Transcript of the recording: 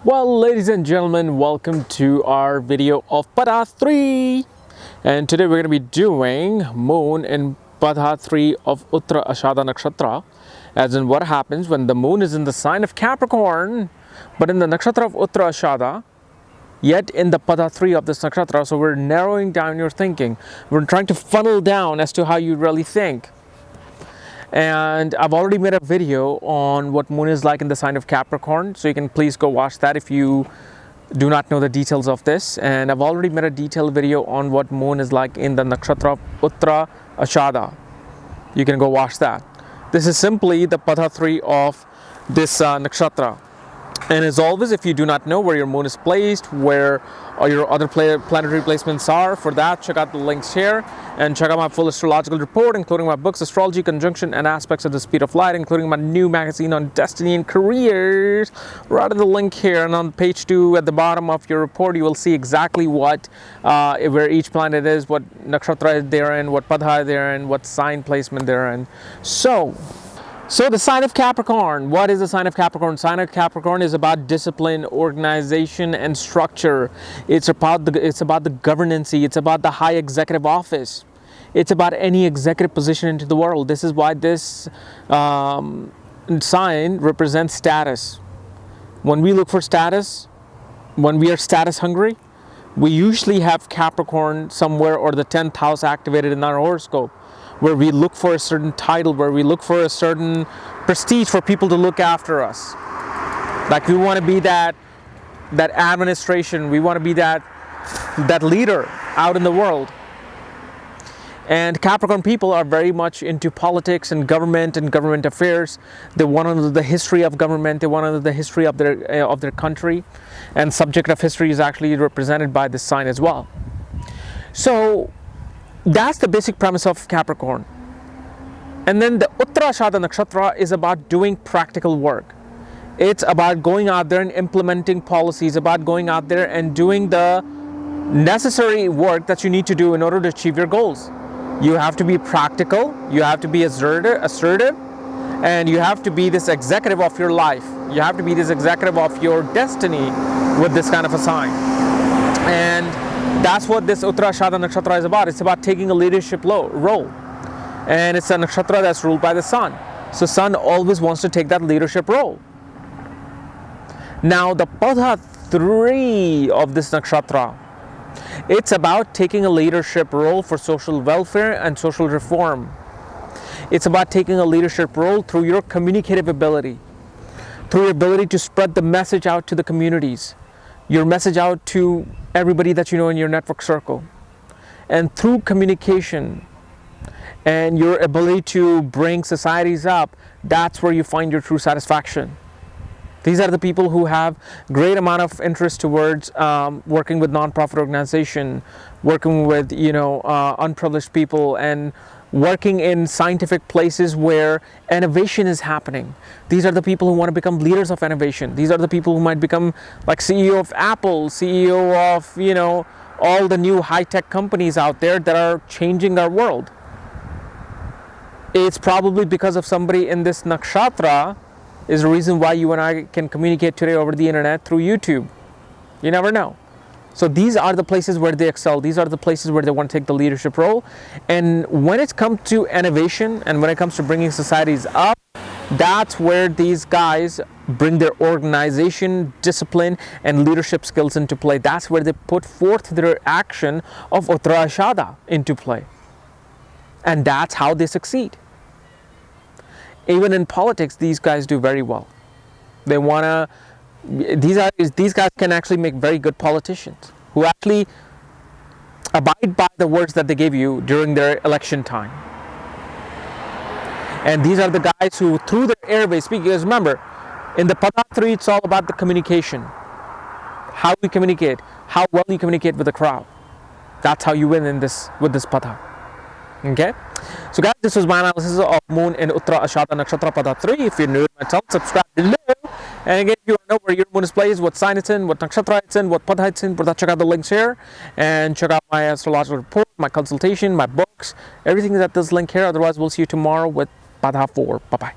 Well, ladies and gentlemen, welcome to our video of Pada 3. And today we're going to be doing moon in Pada 3 of Uttara Ashada nakshatra. As in what happens when the moon is in the sign of Capricorn, but in the nakshatra of Uttara Ashada, yet in the Pada 3 of this nakshatra. So we're narrowing down your thinking. We're trying to funnel down as to how you really think. And I've already made a video on what moon is like in the sign of Capricorn, so you can please go watch that if you do not know the details of this. And I've already made a detailed video on what moon is like in the nakshatra of Uttara Ashada. You can go watch that. This is simply the Pada 3 of this nakshatra. And as always, if you do not know where your moon is placed, where your other planetary placements are, for that, check out the links here and check out my full astrological report, including my books, Astrology, Conjunction, and Aspects of the Speed of Light, including my new magazine on destiny and careers. Right at the link here, and on page 2 at the bottom of your report, you will see exactly what, where each planet is, what nakshatra they're in, what padha they're in, what sign placement they're in. So the sign of Capricorn, what is the sign of Capricorn? Sign of Capricorn is about discipline, organization, and structure. It's about the governance. It's about the high executive office. It's about any executive position into the world. This is why this sign represents status. When we look for status, when we are status hungry, we usually have Capricorn somewhere or the 10th house activated in our horoscope, where we look for a certain title, where we look for a certain prestige for people to look after us. Like we want to be that administration, we want to be that leader out in the world. And Capricorn people are very much into politics and government affairs. They want to know the history of government. They want to know the history of their country. And subject of history is actually represented by this sign as well. So that's the basic premise of Capricorn. And then the Uttara Ashada nakshatra is about doing practical work. It's about going out there and implementing policies, about going out there and doing the necessary work that you need to do in order to achieve your goals. You have to be practical, you have to be assertive, and you have to be this executive of your life. You have to be this executive of your destiny with this kind of a sign. And that's what this Uttara Ashada nakshatra is about. It's about taking a leadership role. And it's a nakshatra that's ruled by the sun. So sun always wants to take that leadership role. Now the Pada 3 of this nakshatra, it's about taking a leadership role for social welfare and social reform. It's about taking a leadership role through your communicative ability, through your ability to spread the message out to the communities, your message out to everybody that you know in your network circle. And through communication and your ability to bring societies up, that's where you find your true satisfaction. These are the people who have great amount of interest towards working with non-profit organization, working with unprivileged people, and working in scientific places where innovation is happening. These are the people who want to become leaders of innovation. These are the people who might become like CEO of Apple, CEO of all the new high-tech companies out there that are changing our world. It's probably because of somebody in this nakshatra is the reason why you and I can communicate today over the internet through YouTube. You never know. So these are the places where they excel. These are the places where they want to take the leadership role. And when it comes to innovation and when it comes to bringing societies up, that's where these guys bring their organization, discipline, and leadership skills into play. That's where they put forth their action of Uttara Ashada into play. And that's how they succeed. Even in politics, these guys do very well. They want to, these guys can actually make very good politicians who actually abide by the words that they give you during their election time. And these are the guys who, through their airways, speak. Because remember, in the Pada 3, it's all about the communication. How we communicate, how well you communicate with the crowd. That's how you win in this with this Pada. Okay? So guys, this was my analysis of moon in Uttara Ashada nakshatra Pada 3. If you're new to my channel, subscribe below. And again, if you want to know where your moon is placed, what sign it's in, what nakshatra it's in, what Pada it's in, check out the links here. And check out my astrological report, my consultation, my books, everything is at this link here. Otherwise, we'll see you tomorrow with Pada 4. Bye-bye.